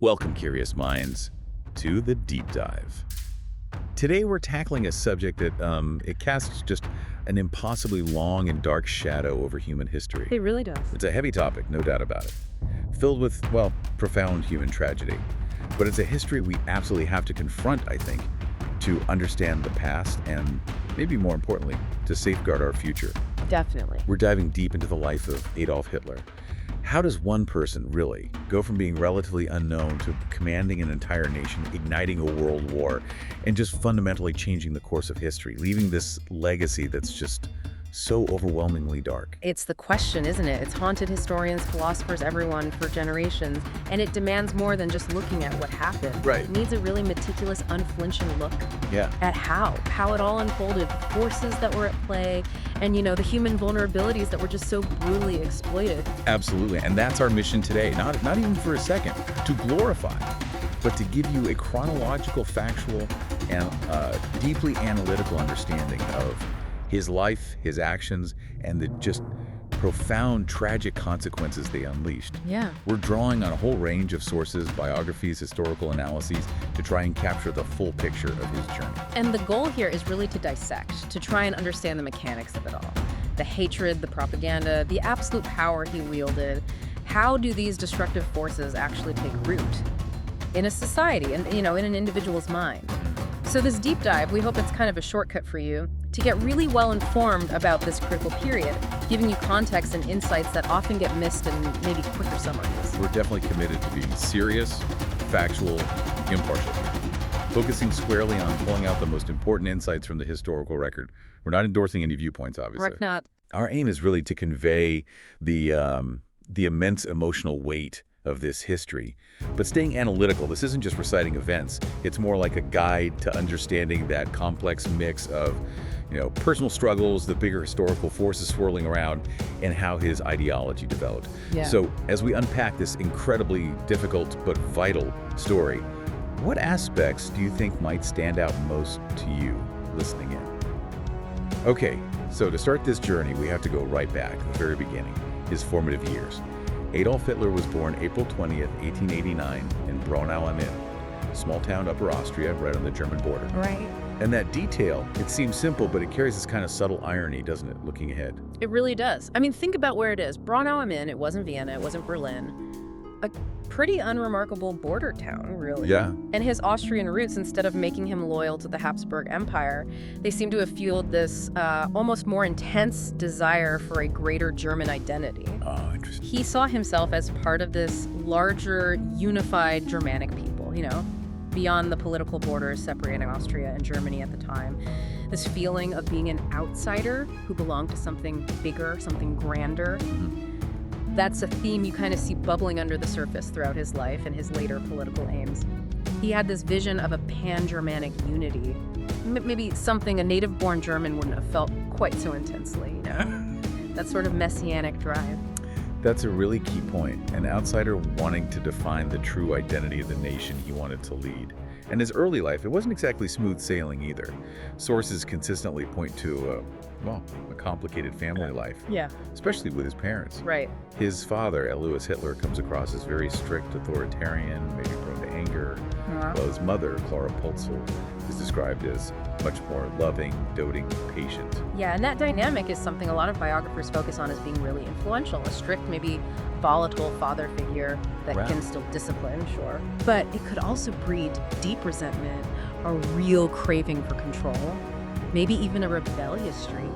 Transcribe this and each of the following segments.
Welcome, curious minds, to the Deep Dive. Today we're tackling a subject that it casts just an impossibly long and dark shadow over human history. It really does. It's a heavy topic, no doubt about it, filled with, well, profound human tragedy. But it's a history we absolutely have to confront, I think, to understand the past and, maybe more importantly, to safeguard our future. Definitely. We're diving deep into the life of Adolf Hitler. How does one person really go from being relatively unknown to commanding an entire nation, igniting a world war, and just fundamentally changing the course of history, leaving this legacy that's just so overwhelmingly dark? It's the question, isn't it? It's haunted historians, philosophers, everyone for generations, and it demands more than just looking at what happened. Right. It needs a really meticulous, unflinching look at how it all unfolded, the forces that were at play, and, the human vulnerabilities that were just so brutally exploited. Absolutely, and that's our mission today, not even for a second, to glorify, but to give you a chronological, factual, and deeply analytical understanding of his life, his actions, and the just profound tragic consequences they unleashed. Yeah. We're drawing on a whole range of sources, biographies, historical analyses, to try and capture the full picture of his journey. And the goal here is really to dissect, to try and understand the mechanics of it all. The hatred, the propaganda, the absolute power he wielded. How do these destructive forces actually take root in a society and, in an individual's mind? So this deep dive, we hope it's kind of a shortcut for you to get really well informed about this critical period, giving you context and insights that often get missed in maybe quicker summaries. We're definitely committed to being serious, factual, impartial, focusing squarely on pulling out the most important insights from the historical record. We're not endorsing any viewpoints, obviously. Correct, not. Our aim is really to convey the immense emotional weight of this history. But staying analytical, this isn't just reciting events. It's more like a guide to understanding that complex mix of, personal struggles, the bigger historical forces swirling around, and how his ideology developed. Yeah. So as we unpack this incredibly difficult but vital story, what aspects do you think might stand out most to you listening in? Okay, so to start this journey, we have to go right back to the very beginning, his formative years. Adolf Hitler was born April 20th, 1889 in Braunau am Inn, small town Upper Austria, right on the German border. Right. And that detail, it seems simple, but it carries this kind of subtle irony, doesn't it, looking ahead? It really does. I mean, think about where it is. Braunau am Inn, it wasn't Vienna, it wasn't Berlin. A pretty unremarkable border town, really. Yeah. And his Austrian roots, instead of making him loyal to the Habsburg Empire, they seem to have fueled this almost more intense desire for a greater German identity. Oh, interesting. He saw himself as part of this larger, unified Germanic people, beyond the political borders separating Austria and Germany at the time. This feeling of being an outsider who belonged to something bigger, something grander. Mm-hmm. That's a theme you kind of see bubbling under the surface throughout his life and his later political aims. He had this vision of a pan-Germanic unity, maybe something a native-born German wouldn't have felt quite so intensely, That sort of messianic drive. That's a really key point, an outsider wanting to define the true identity of the nation he wanted to lead. And his early life, it wasn't exactly smooth sailing either. Sources consistently point to a complicated family life. Yeah. Especially with his parents. Right. His father, Louis Hitler, comes across as very strict, authoritarian, maybe prone to anger. While his mother, Clara Pulzel, is described as much more loving, doting, patient. Yeah, and that dynamic is something a lot of biographers focus on as being really influential. A strict, maybe volatile father figure that can still discipline, sure. But it could also breed deep resentment, a real craving for control, maybe even a rebellious streak.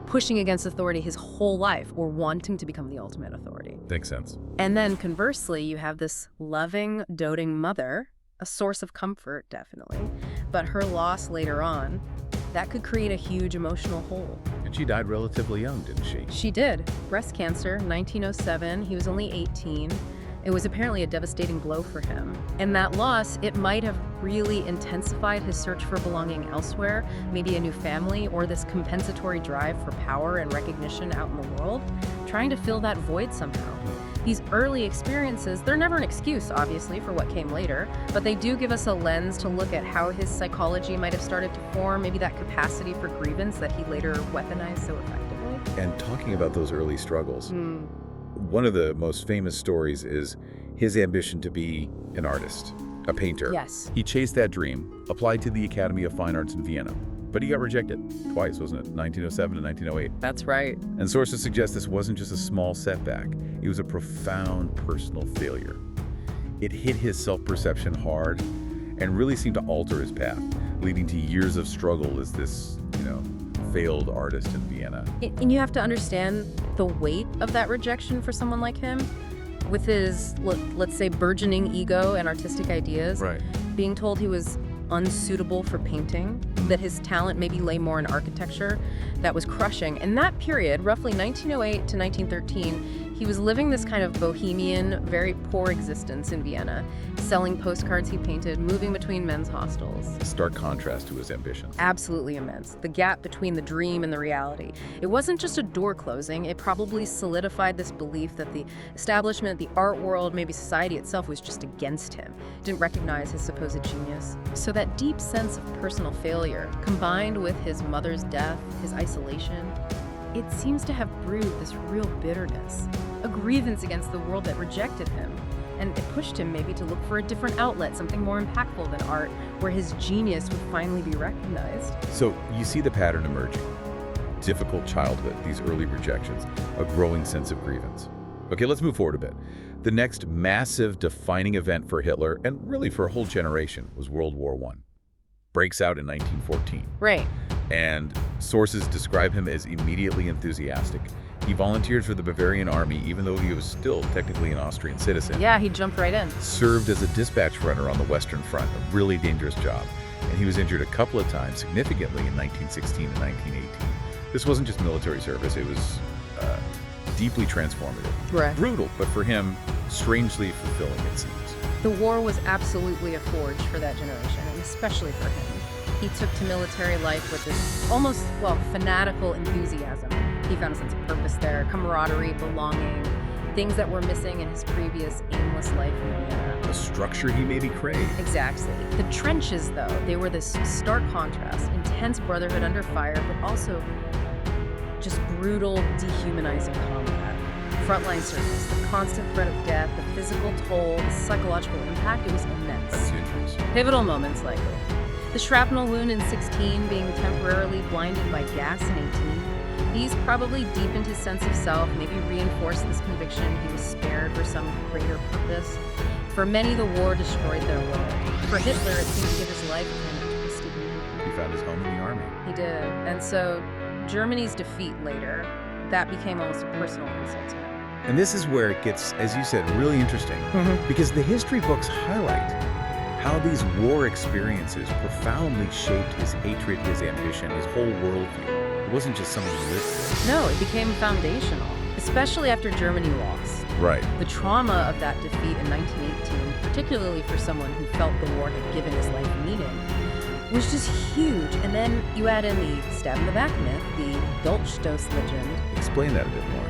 Pushing against authority his whole life or wanting to become the ultimate authority. Makes sense. And then conversely, you have this loving, doting mother, a source of comfort, definitely. But her loss later on, that could create a huge emotional hole. And she died relatively young, didn't she? She did. Breast cancer, 1907. He was only 18. It was apparently a devastating blow for him. And that loss, it might have really intensified his search for belonging elsewhere, maybe a new family, or this compensatory drive for power and recognition out in the world, trying to fill that void somehow. These early experiences, they're never an excuse, obviously, for what came later, but they do give us a lens to look at how his psychology might have started to form, maybe that capacity for grievance that he later weaponized so effectively. And talking about those early struggles, one of the most famous stories is his ambition to be an artist, a painter. Yes. He chased that dream, applied to the Academy of Fine Arts in Vienna. But he got rejected twice, wasn't it? 1907 and 1908. That's right. And sources suggest this wasn't just a small setback. It was a profound personal failure. It hit his self-perception hard and really seemed to alter his path, leading to years of struggle as this, failed artist in Vienna. And you have to understand the weight of that rejection for someone like him, with his, let's say, burgeoning ego and artistic ideas. Right. Being told he was unsuitable for painting, that his talent maybe lay more in architecture, that was crushing. In that period, roughly 1908 to 1913, he was living this kind of bohemian, very poor existence in Vienna, selling postcards he painted, moving between men's hostels. A stark contrast to his ambitions. Absolutely immense. The gap between the dream and the reality. It wasn't just a door closing, it probably solidified this belief that the establishment, the art world, maybe society itself was just against him, didn't recognize his supposed genius. So that deep sense of personal failure, combined with his mother's death, his isolation, it seems to have brewed this real bitterness, a grievance against the world that rejected him. And it pushed him maybe to look for a different outlet, something more impactful than art, where his genius would finally be recognized. So you see the pattern emerging. Difficult childhood, these early rejections, a growing sense of grievance. Okay, let's move forward a bit. The next massive defining event for Hitler, and really for a whole generation, was World War I. Breaks out in 1914. Right. And sources describe him as immediately enthusiastic. He volunteered for the Bavarian army, even though he was still technically an Austrian citizen. Yeah, he jumped right in. Served as a dispatch runner on the Western Front, a really dangerous job. And he was injured a couple of times, significantly in 1916 and 1918. This wasn't just military service, it was deeply transformative. Right. Brutal, but for him, strangely fulfilling, it seems. The war was absolutely a forge for that generation, and especially for him. He took to military life with this almost, fanatical enthusiasm. He found a sense of purpose there, camaraderie, belonging, things that were missing in his previous aimless life in Vienna. A structure he maybe craved. Exactly. The trenches, though, they were this stark contrast, intense brotherhood under fire, but also just brutal, dehumanizing combat. Frontline service, the constant threat of death, the physical toll, the psychological impact, it was immense. That's dangerous. Pivotal moments like the shrapnel wound in 16, being temporarily blinded by gas in 18. These probably deepened his sense of self, maybe reinforced this conviction he was spared for some greater purpose. For many, the war destroyed their world. For Hitler, it seemed to give his life a kind of twisted meaning. He found his home in the army. He did. And so Germany's defeat later, that became almost a personal insult to him. And this is where it gets, as you said, really interesting. Because the history books highlight how these war experiences profoundly shaped his hatred, his ambition, his whole worldview. It wasn't just something he lived through. No, it became foundational, especially after Germany lost. Right. The trauma of that defeat in 1918, particularly for someone who felt the war had given his life meaning, was just huge. And then you add in the stab in the back myth, the Dolchstoß legend. Explain that a bit more.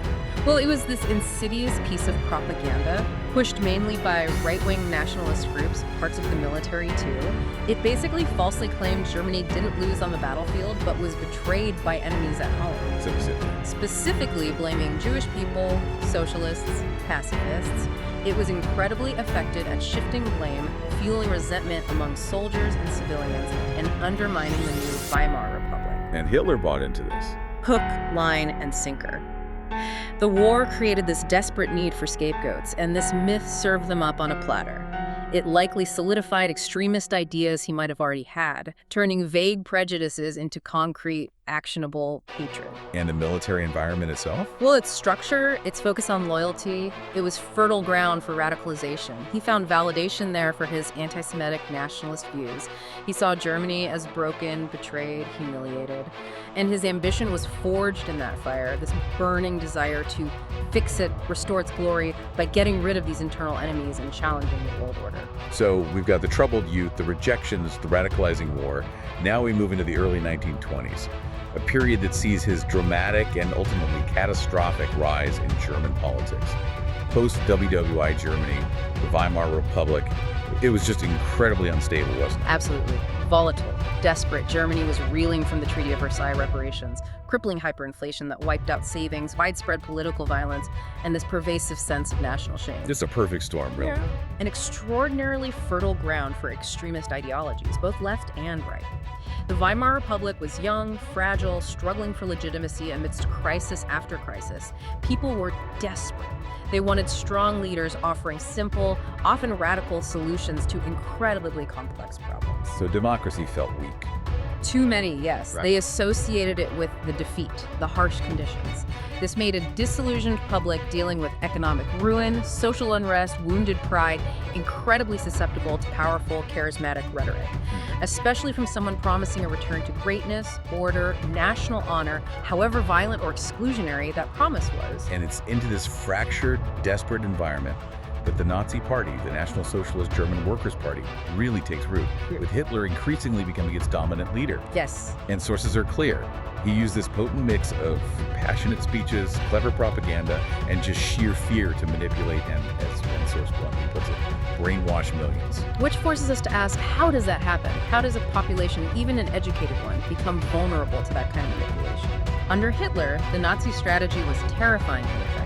Well, it was this insidious piece of propaganda, pushed mainly by right-wing nationalist groups, parts of the military too. It basically falsely claimed Germany didn't lose on the battlefield, but was betrayed by enemies at home. Specifically blaming Jewish people, socialists, pacifists. It was incredibly effective at shifting blame, fueling resentment among soldiers and civilians, and undermining the new Weimar Republic. And Hitler bought into this. Hook, line, and sinker. The war created this desperate need for scapegoats, and this myth served them up on a platter. It likely solidified extremist ideas he might have already had, turning vague prejudices into concrete, actionable hatred. And the military environment itself? Well, its structure, its focus on loyalty, it was fertile ground for radicalization. He found validation there for his anti-Semitic nationalist views. He saw Germany as broken, betrayed, humiliated. And his ambition was forged in that fire, this burning desire to fix it, restore its glory by getting rid of these internal enemies and challenging the world order. So we've got the troubled youth, the rejections, the radicalizing war. Now we move into the early 1920s, a period that sees his dramatic and ultimately catastrophic rise in German politics. Post-WWI Germany, the Weimar Republic, it was just incredibly unstable, wasn't it? Absolutely. Volatile, desperate, Germany was reeling from the Treaty of Versailles reparations, crippling hyperinflation that wiped out savings, widespread political violence, and this pervasive sense of national shame. Just a perfect storm, really. Yeah. An extraordinarily fertile ground for extremist ideologies, both left and right. The Weimar Republic was young, fragile, struggling for legitimacy amidst crisis after crisis. People were desperate. They wanted strong leaders offering simple, often radical solutions to incredibly complex problems. So democracy felt weak. Too many, yes. Right. They associated it with the defeat, the harsh conditions. This made a disillusioned public dealing with economic ruin, social unrest, wounded pride, incredibly susceptible to powerful, charismatic rhetoric, especially from someone promising a return to greatness, order, national honor, however violent or exclusionary that promise was. And it's into this fractured, desperate environment that the Nazi Party, the National Socialist German Workers' Party, really takes root, with Hitler increasingly becoming its dominant leader. Yes. And sources are clear. He used this potent mix of passionate speeches, clever propaganda, and just sheer fear to manipulate and, as one source Blondi puts it, brainwash millions. Which forces us to ask, how does that happen? How does a population, even an educated one, become vulnerable to that kind of manipulation? Under Hitler, the Nazi strategy was terrifyingly effective.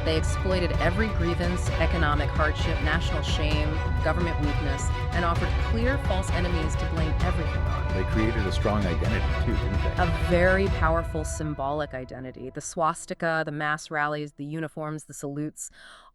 They exploited every grievance, economic hardship, national shame, government weakness, and offered clear false enemies to blame everything on. They created a strong identity, too, didn't they? A very powerful symbolic identity. The swastika, the mass rallies, the uniforms, the salutes,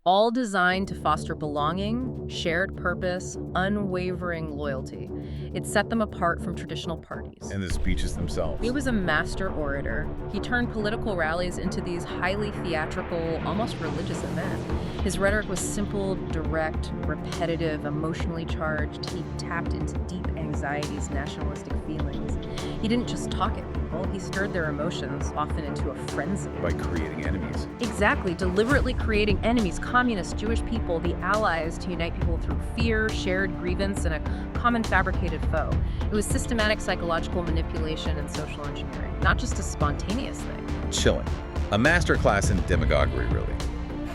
all designed to foster belonging, shared purpose, unwavering loyalty. It set them apart from traditional parties. And the speeches themselves. He was a master orator. He turned political rallies into these highly theatrical, almost religious events. His rhetoric was simple, direct, repetitive, emotionally charged. He tapped into deep anxieties, nationalistic feelings. He didn't just talk at people, he stirred their emotions, often into a frenzy. By creating enemies. Exactly, deliberately creating enemies, communists, Jewish people, the allies, to unite people through fear, shared grievance, and a common fabricated foe. It was systematic psychological manipulation and social engineering, not just a spontaneous thing. Chilling. A masterclass in demagoguery, really.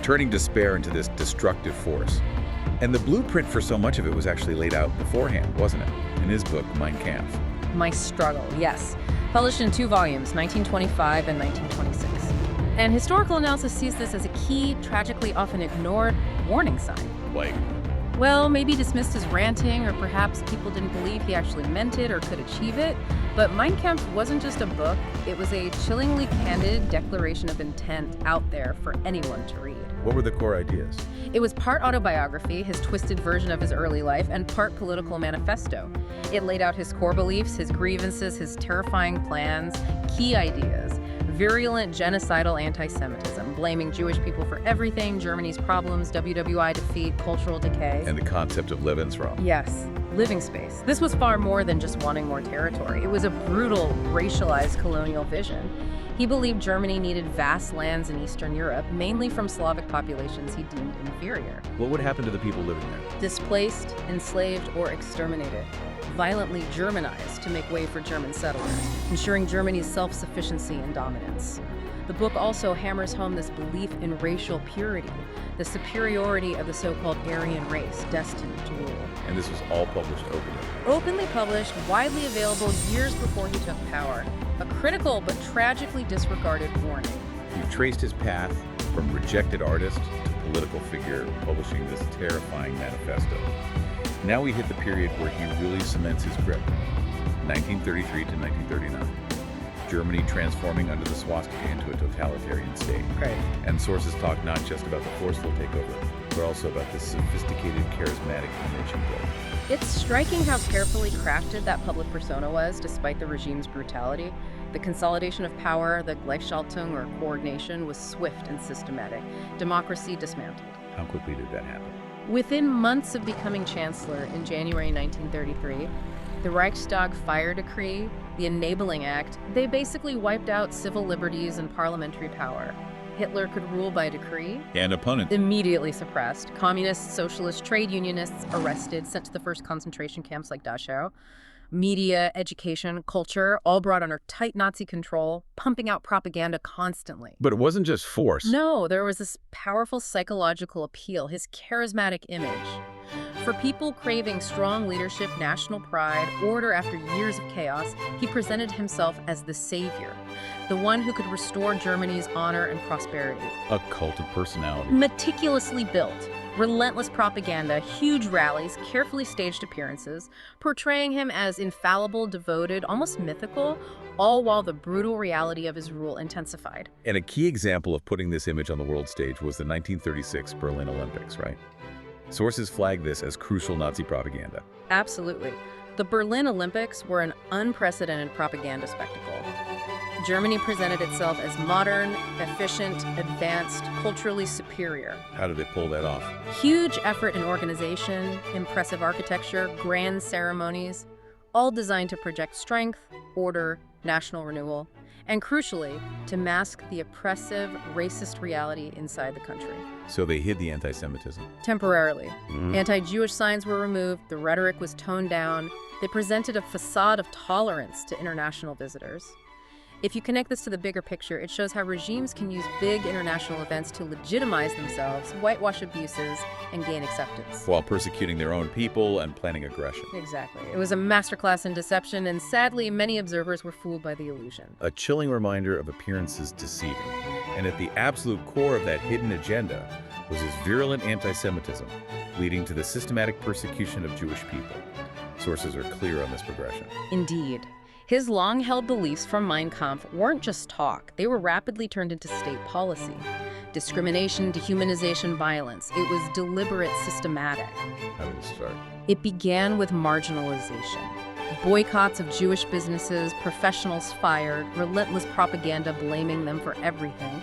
Turning despair into this destructive force. And the blueprint for so much of it was actually laid out beforehand, wasn't it? In his book, Mein Kampf. My Struggle, yes. Published in 2 volumes, 1925 and 1926. And historical analysis sees this as a key, tragically often ignored, warning sign. Like, Well, maybe dismissed as ranting, or perhaps people didn't believe he actually meant it or could achieve it. But Mein Kampf wasn't just a book, it was a chillingly candid declaration of intent out there for anyone to read. what were the core ideas? It was part autobiography, his twisted version of his early life, and part political manifesto. It laid out his core beliefs, his grievances, his terrifying plans, key ideas. Virulent genocidal anti-Semitism, blaming Jewish people for everything, Germany's problems, WWI defeat, cultural decay. And the concept of Lebensraum. Yes, living space. This was far more than just wanting more territory. It was a brutal, racialized colonial vision. He believed Germany needed vast lands in Eastern Europe, mainly from Slavic populations he deemed inferior. What would happen to the people living there? Displaced, enslaved, or exterminated. Violently Germanized to make way for German settlers, ensuring Germany's self-sufficiency and dominance. The book also hammers home this belief in racial purity, the superiority of the so-called Aryan race destined to rule. And this was all published openly. Openly published, widely available years before he took power. A critical but tragically disregarded warning. He traced his path from rejected artist to political figure, publishing this terrifying manifesto. Now we hit the period where he really cements his grip. 1933 to 1939. Germany transforming under the swastika into a totalitarian state. Right. And sources talk not just about the forceful takeover, but also about the sophisticated, charismatic image he built. It's striking how carefully crafted that public persona was, despite the regime's brutality. The consolidation of power, the Gleichschaltung or coordination, was swift and systematic. Democracy dismantled. How quickly did that happen? Within months of becoming chancellor in January 1933, the Reichstag Fire Decree, the Enabling Act, they basically wiped out civil liberties and parliamentary power. Hitler could rule by decree. And opponent. Immediately suppressed. Communists, socialists, trade unionists arrested, sent to the first concentration camps like Dachau. Media, education, culture, all brought under tight Nazi control, pumping out propaganda constantly. But it wasn't just force. No, there was this powerful psychological appeal, his charismatic image. For people craving strong leadership, national pride, order after years of chaos, he presented himself as the savior, the one who could restore Germany's honor and prosperity. A cult of personality. Meticulously built, relentless propaganda, huge rallies, carefully staged appearances, portraying him as infallible, devoted, almost mythical, all while the brutal reality of his rule intensified. And a key example of putting this image on the world stage was the 1936 Berlin Olympics, right? Sources flag this as crucial Nazi propaganda. Absolutely. The Berlin Olympics were an unprecedented propaganda spectacle. Germany presented itself as modern, efficient, advanced, culturally superior. How did they pull that off? Huge effort in organization, impressive architecture, grand ceremonies, all designed to project strength, order, national renewal, and crucially, to mask the oppressive, racist reality inside the country. So they hid the anti-Semitism. Temporarily. Anti-Jewish signs were removed, the rhetoric was toned down, they presented a facade of tolerance to international visitors. If you connect this to the bigger picture, it shows how regimes can use big international events to legitimize themselves, whitewash abuses, and gain acceptance. While persecuting their own people and planning aggression. Exactly. It was a masterclass in deception, and sadly, many observers were fooled by the illusion. A chilling reminder of appearances deceiving. And at the absolute core of that hidden agenda was his virulent anti-Semitism, leading to the systematic persecution of Jewish people. Sources are clear on this progression. Indeed. His long-held beliefs from Mein Kampf weren't just talk, they were rapidly turned into state policy. Discrimination, dehumanization, violence. It was deliberate, systematic. How did it start? It began with marginalization. Boycotts of Jewish businesses, professionals fired, relentless propaganda blaming them for everything.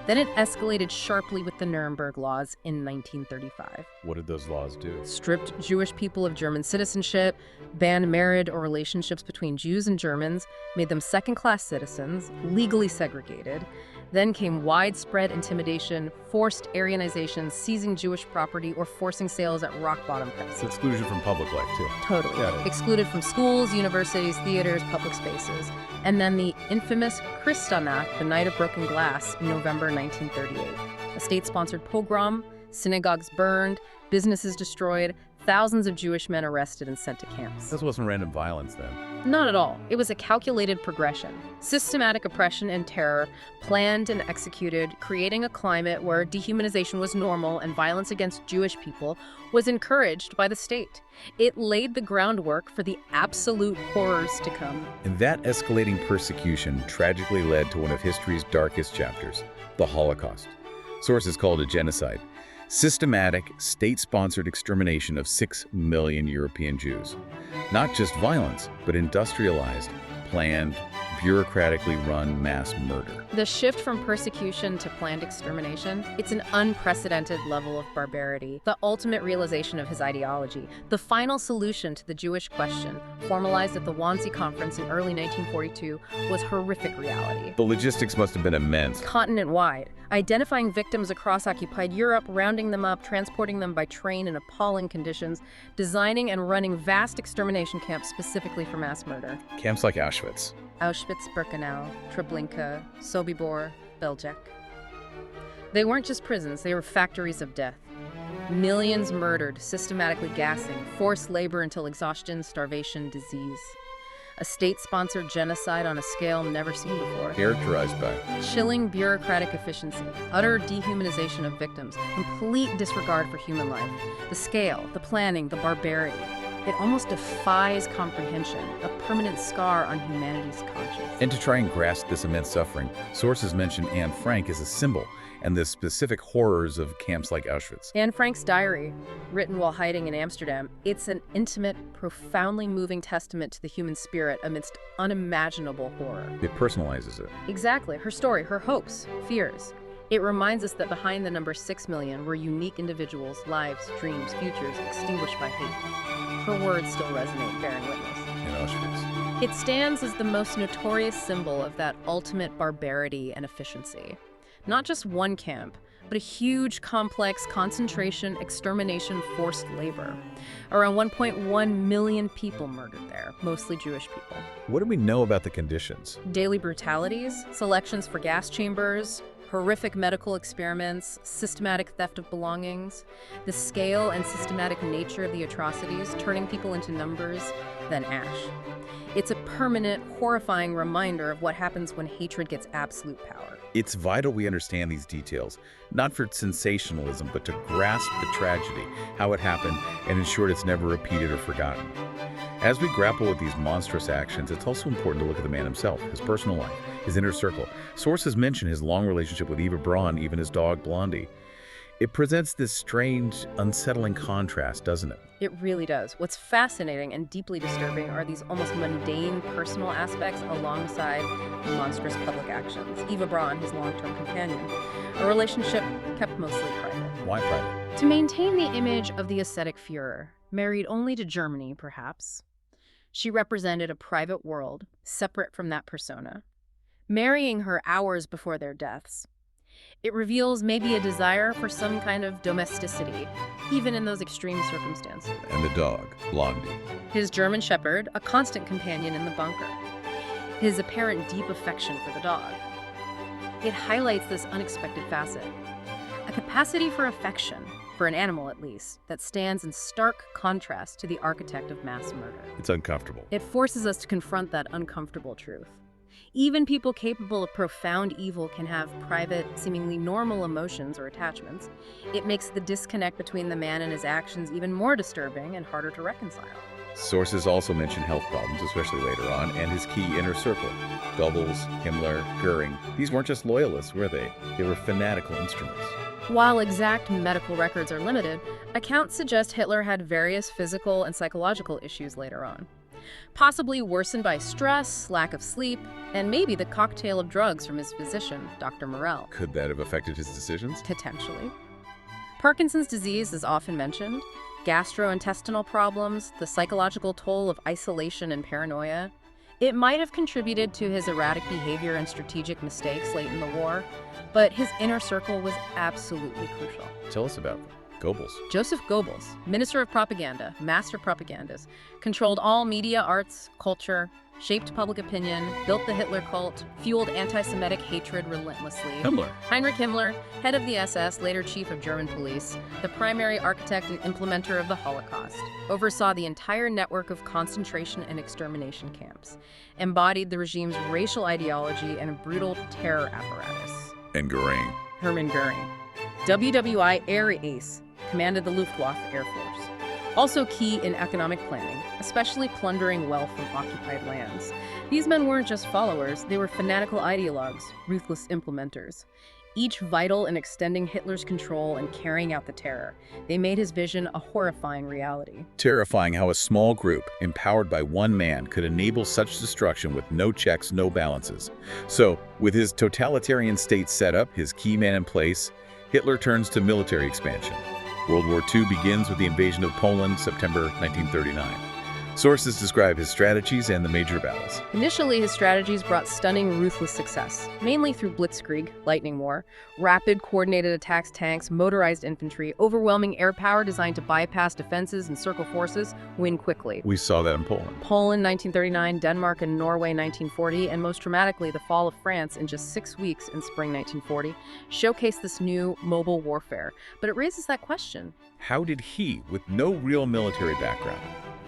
Then it escalated sharply with the Nuremberg Laws in 1935. What did those laws do? Stripped Jewish people of German citizenship, banned marriage or relationships between Jews and Germans, made them second-class citizens, legally segregated. Then came widespread intimidation, forced Aryanization, seizing Jewish property, or forcing sales at rock-bottom prices. Exclusion from public life, too. Totally. Got it. Excluded from schools, universities, theaters, public spaces. And then the infamous Kristallnacht, the Night of Broken Glass, in November 1938. A state-sponsored pogrom, synagogues burned, businesses destroyed, thousands of Jewish men arrested and sent to camps. This wasn't random violence then. Not at all. It was a calculated progression. Systematic oppression and terror, planned and executed, creating a climate where dehumanization was normal and violence against Jewish people was encouraged by the state. It laid the groundwork for the absolute horrors to come. And that escalating persecution tragically led to one of history's darkest chapters, the Holocaust. Sources call it a genocide. Systematic, state-sponsored extermination of 6 million European Jews. Not just violence, but industrialized, planned, bureaucratically run mass murder. The shift from persecution to planned extermination, it's an unprecedented level of barbarity, the ultimate realization of his ideology, the final solution to the Jewish question, formalized at the Wannsee Conference in early 1942, was horrific reality. The logistics must have been immense. Continent-wide, identifying victims across occupied Europe, rounding them up, transporting them by train in appalling conditions, designing and running vast extermination camps specifically for mass murder. Camps like Auschwitz. Auschwitz-Birkenau, Treblinka, Sobibor, Belzec. They weren't just prisons, they were factories of death. Millions murdered, systematically gassing, forced labor until exhaustion, starvation, disease. A state-sponsored genocide on a scale never seen before. Characterized by Chilling bureaucratic efficiency, utter dehumanization of victims, complete disregard for human life. The scale, the planning, the barbarity. It almost defies comprehension, a permanent scar on humanity's conscience. And to try and grasp this immense suffering, sources mention Anne Frank as a symbol and the specific horrors of camps like Auschwitz. Anne Frank's diary, written while hiding in Amsterdam, it's an intimate, profoundly moving testament to the human spirit amidst unimaginable horror. It personalizes it. Exactly. Her story, her hopes, fears. It reminds us that behind the number 6 million were unique individuals, lives, dreams, futures extinguished by hate. Her words still resonate, bearing witness. In Auschwitz. It stands as the most notorious symbol of that ultimate barbarity and efficiency. Not just one camp, but a huge, complex concentration, extermination, forced labor. Around 1.1 million people murdered there, mostly Jewish people. What do we know about the conditions? Daily brutalities, selections for gas chambers, Horrific medical experiments, systematic theft of belongings, the scale and systematic nature of the atrocities, turning people into numbers, then ash. It's a permanent, horrifying reminder of what happens when hatred gets absolute power. It's vital we understand these details, not for sensationalism, but to grasp the tragedy, how it happened, and ensure it's never repeated or forgotten. As we grapple with these monstrous actions, it's also important to look at the man himself, his personal life, his inner circle. Sources mention his long relationship with Eva Braun, even his dog Blondi. It presents this strange, unsettling contrast, doesn't it? It really does. What's fascinating and deeply disturbing are these almost mundane personal aspects alongside monstrous public actions. Eva Braun, his long-term companion, a relationship kept mostly private. Why private? To maintain the image of the ascetic Führer, married only to Germany, perhaps. She represented a private world, separate from that persona, marrying her hours before their deaths. It reveals maybe a desire for some kind of domesticity, even in those extreme circumstances. And the dog, Blondi. His German Shepherd, a constant companion in the bunker. His apparent deep affection for the dog. It highlights this unexpected facet. A capacity for affection, for an animal at least, that stands in stark contrast to the architect of mass murder. It's uncomfortable. It forces us to confront that uncomfortable truth. Even people capable of profound evil can have private, seemingly normal emotions or attachments. It makes the disconnect between the man and his actions even more disturbing and harder to reconcile. Sources also mention health problems, especially later on, and his key inner circle. Goebbels, Himmler, Göring. These weren't just loyalists, were they? They were fanatical instruments. While exact medical records are limited, accounts suggest Hitler had various physical and psychological issues later on, possibly worsened by stress, lack of sleep, and maybe the cocktail of drugs from his physician, Dr. Morell. Could that have affected his decisions? Potentially. Parkinson's disease is often mentioned, gastrointestinal problems, the psychological toll of isolation and paranoia. It might have contributed to his erratic behavior and strategic mistakes late in the war, but his inner circle was absolutely crucial. Tell us about them. Goebbels. Joseph Goebbels, Minister of Propaganda, master propagandist, controlled all media, arts, culture, shaped public opinion, built the Hitler cult, fueled anti-Semitic hatred relentlessly. Himmler. Heinrich Himmler, head of the SS, later chief of German police, the primary architect and implementer of the Holocaust, oversaw the entire network of concentration and extermination camps, embodied the regime's racial ideology and a brutal terror apparatus. And Göring. Hermann Göring, WWI air ace, commanded the Luftwaffe Air Force. Also key in economic planning, especially plundering wealth from occupied lands. These men weren't just followers, they were fanatical ideologues, ruthless implementers. Each vital in extending Hitler's control and carrying out the terror. They made his vision a horrifying reality. Terrifying how a small group, empowered by one man, could enable such destruction with no checks, no balances. So, with his totalitarian state set up, his key man in place, Hitler turns to military expansion. World War II begins with the invasion of Poland, September 1939. Sources describe his strategies and the major battles. Initially, his strategies brought stunning, ruthless success, mainly through blitzkrieg, lightning war, rapid, coordinated attacks, tanks, motorized infantry, overwhelming air power designed to bypass defenses and circle forces, win quickly. We saw that in Poland. Poland, 1939, Denmark and Norway, 1940, and most dramatically, the fall of France in just 6 weeks in spring 1940, showcased this new mobile warfare. But it raises that question. How did he, with no real military background,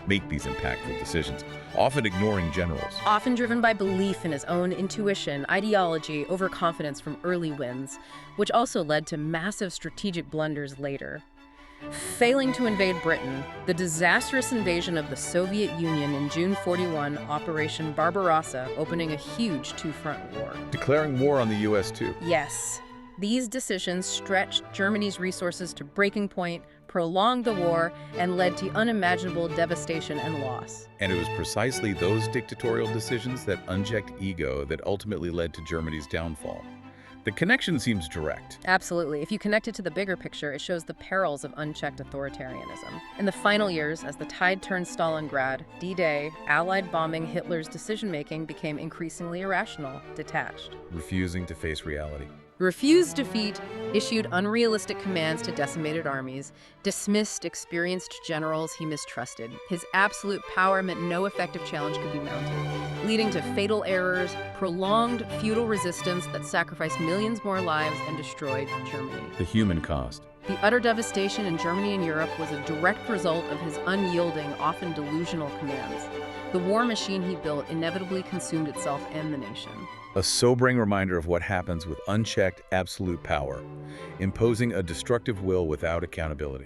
make these impactful decisions, often ignoring generals? Often driven by belief in his own intuition, ideology, overconfidence from early wins, which also led to massive strategic blunders later. Failing to invade Britain, the disastrous invasion of the Soviet Union in June 41, Operation Barbarossa, opening a huge two-front war. Declaring war on the U.S. too. Yes. These decisions stretched Germany's resources to breaking point, prolonged the war, and led to unimaginable devastation and loss. And it was precisely those dictatorial decisions, that unchecked ego, that ultimately led to Germany's downfall. The connection seems direct. Absolutely. If you connect it to the bigger picture, it shows the perils of unchecked authoritarianism. In the final years, as the tide turned Stalingrad, D-Day, Allied bombing, Hitler's decision-making became increasingly irrational, detached. Refusing to face reality. refused defeat, issued unrealistic commands to decimated armies, dismissed experienced generals he mistrusted. His absolute power meant no effective challenge could be mounted, leading to fatal errors, prolonged feudal resistance that sacrificed millions more lives and destroyed Germany. The human cost. The utter devastation in Germany and Europe was a direct result of his unyielding, often delusional commands. The war machine he built inevitably consumed itself and the nation. A sobering reminder of what happens with unchecked absolute power, imposing a destructive will without accountability.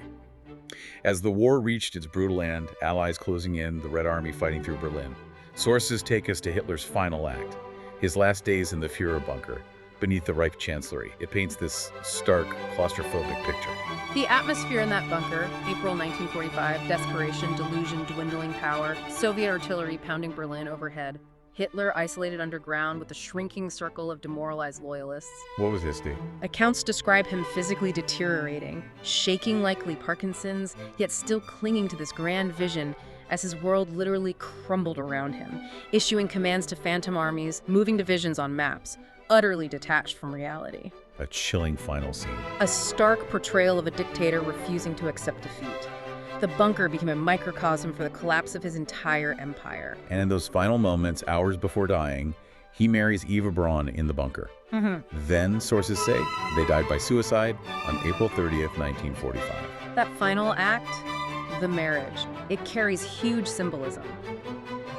As the war reached its brutal end, Allies closing in, the Red Army fighting through Berlin, sources take us to Hitler's final act, his last days in the Führer bunker, beneath the Reich Chancellery. It paints this stark, claustrophobic picture. The atmosphere in that bunker, April 1945, desperation, delusion, dwindling power, Soviet artillery pounding Berlin overhead, Hitler isolated underground with a shrinking circle of demoralized loyalists. What was his state? Accounts describe him physically deteriorating, shaking likely Parkinson's, yet still clinging to this grand vision as his world literally crumbled around him, issuing commands to phantom armies, moving divisions on maps, utterly detached from reality. A chilling final scene. A stark portrayal of a dictator refusing to accept defeat. The bunker became a microcosm for the collapse of his entire empire. And in those final moments, hours before dying, he marries Eva Braun in the bunker. Then, sources say, they died by suicide on April 30th, 1945. That final act, the marriage, it carries huge symbolism.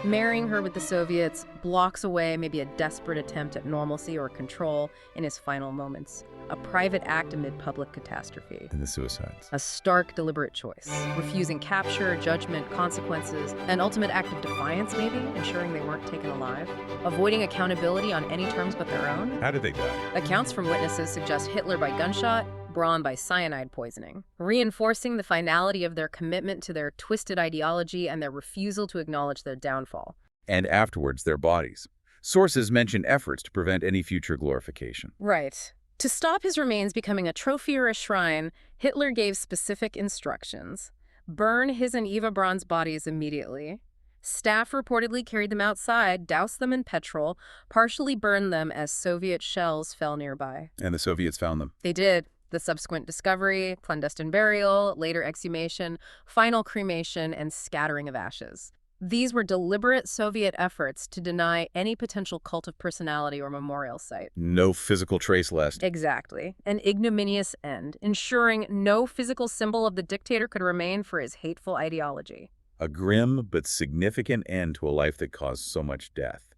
Marrying her with the Soviets blocks away maybe a desperate attempt at normalcy or control in his final moments. A private act amid public catastrophe. And the suicides. A stark, deliberate choice. Refusing capture, judgment, consequences, an ultimate act of defiance maybe, ensuring they weren't taken alive. Avoiding accountability on any terms but their own. How did they die? Accounts from witnesses suggest Hitler by gunshot, Braun by cyanide poisoning, reinforcing the finality of their commitment to their twisted ideology and their refusal to acknowledge their downfall. And afterwards, their bodies. Sources mention efforts to prevent any future glorification. Right. To stop his remains becoming a trophy or a shrine, Hitler gave specific instructions. Burn his and Eva Braun's bodies immediately. Staff reportedly carried them outside, doused them in petrol, partially burned them as Soviet shells fell nearby. And the Soviets found them. They did. The subsequent discovery, clandestine burial, later exhumation, final cremation, and scattering of ashes. These were deliberate Soviet efforts to deny any potential cult of personality or memorial site. No physical trace left. Exactly. An ignominious end, ensuring no physical symbol of the dictator could remain for his hateful ideology. A grim but significant end to a life that caused so much death.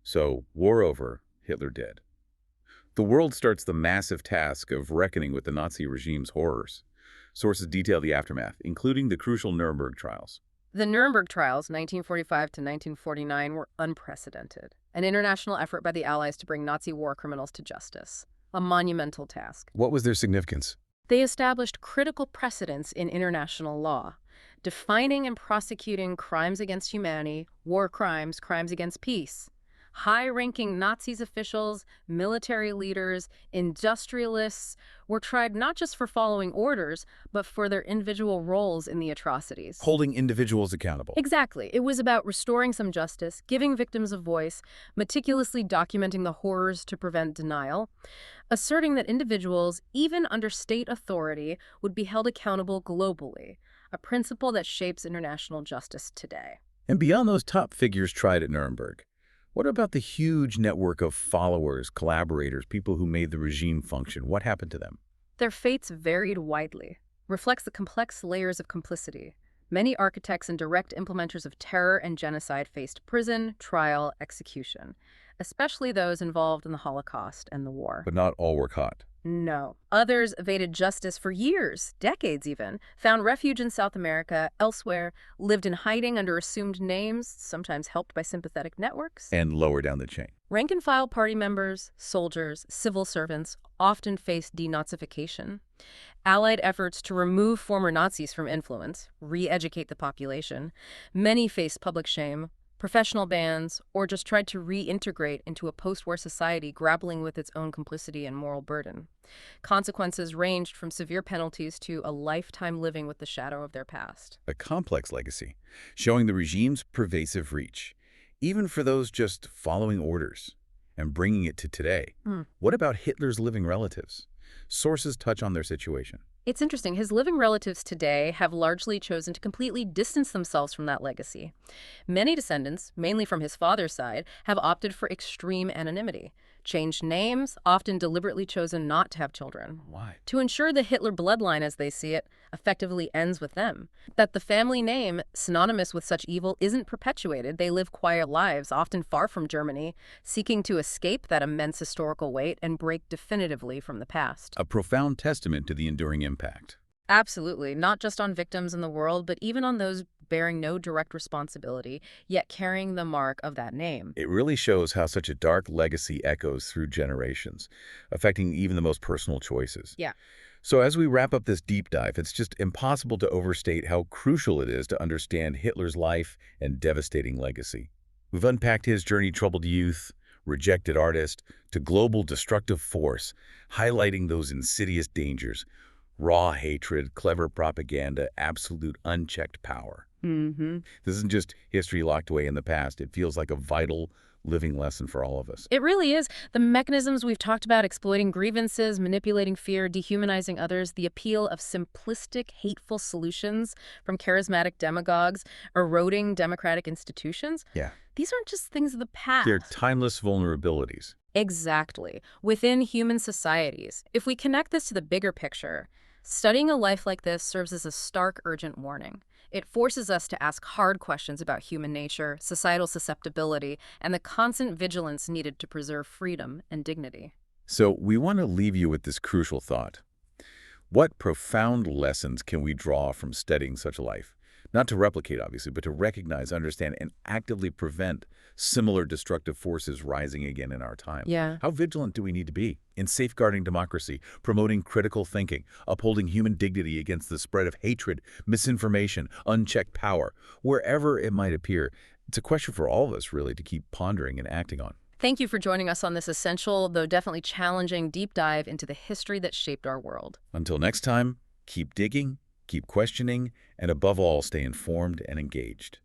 So, war over, Hitler dead. The world starts the massive task of reckoning with the Nazi regime's horrors. Sources detail the aftermath, including the crucial Nuremberg trials. The Nuremberg trials, 1945 to 1949, were unprecedented. An international effort by the Allies to bring Nazi war criminals to justice. A monumental task. What was their significance? They established critical precedents in international law, defining and prosecuting crimes against humanity, war crimes, crimes against peace. High-ranking Nazis officials, military leaders, industrialists were tried not just for following orders, but for their individual roles in the atrocities. Holding individuals accountable. Exactly. It was about restoring some justice, giving victims a voice, meticulously documenting the horrors to prevent denial, asserting that individuals, even under state authority, would be held accountable globally, a principle that shapes international justice today. And beyond those top figures tried at Nuremberg, what about the huge network of followers, collaborators, people who made the regime function? What happened to them? Their fates varied widely, reflects the complex layers of complicity. Many architects and direct implementers of terror and genocide faced prison, trial, execution, especially those involved in the Holocaust and the war. But not all were caught. No. Others evaded justice for years, decades even, found refuge in South America, elsewhere, lived in hiding under assumed names, sometimes helped by sympathetic networks. And lower down the chain. Rank-and-file party members, soldiers, civil servants often faced denazification. Allied efforts to remove former Nazis from influence, re-educate the population. Many faced public shame, professional bans, or just tried to reintegrate into a post-war society grappling with its own complicity and moral burden. Consequences ranged from severe penalties to a lifetime living with the shadow of their past. A complex legacy, showing the regime's pervasive reach, even for those just following orders. and bringing it to today. Hmm. What about Hitler's living relatives? Sources touch on their situation. It's interesting. His living relatives today have largely chosen to completely distance themselves from that legacy. Many descendants, mainly from his father's side, have opted for extreme anonymity, changed names, often deliberately chosen not to have children, Why? to ensure the Hitler bloodline, as they see it, effectively ends with them. That the family name, synonymous with such evil, isn't perpetuated. They live quiet lives, often far from Germany, seeking to escape that immense historical weight and break definitively from the past. A profound testament to the enduring impact. Absolutely, not just on victims in the world, but even on those bearing no direct responsibility, yet carrying the mark of that name. It really shows how such a dark legacy echoes through generations, affecting even the most personal choices. Yeah. So as we wrap up this deep dive, it's just impossible to overstate how crucial it is to understand Hitler's life and devastating legacy. We've unpacked his journey, troubled youth, rejected artist, to global destructive force, highlighting those insidious dangers: raw hatred, clever propaganda, absolute unchecked power. Mm-hmm. This isn't just history locked away in the past. It feels like a vital, living lesson for all of us. It really is. The mechanisms we've talked about, exploiting grievances, manipulating fear, dehumanizing others, the appeal of simplistic, hateful solutions from charismatic demagogues, eroding democratic institutions. Yeah. These aren't just things of the past. They're timeless vulnerabilities. Exactly. Within human societies. If we connect this to the bigger picture, studying a life like this serves as a stark, urgent warning. It forces us to ask hard questions about human nature, societal susceptibility, and the constant vigilance needed to preserve freedom and dignity. So we want to leave you with this crucial thought. What profound lessons can we draw from studying such a life? Not to replicate, obviously, but to recognize, understand, and actively prevent similar destructive forces rising again in our time. Yeah. How vigilant do we need to be in safeguarding democracy, promoting critical thinking, upholding human dignity against the spread of hatred, misinformation, unchecked power, wherever it might appear? It's a question for all of us, really, to keep pondering and acting on. Thank you for joining us on this essential, though definitely challenging, deep dive into the history that shaped our world. Until next time, keep digging, keep questioning, and above all, stay informed and engaged.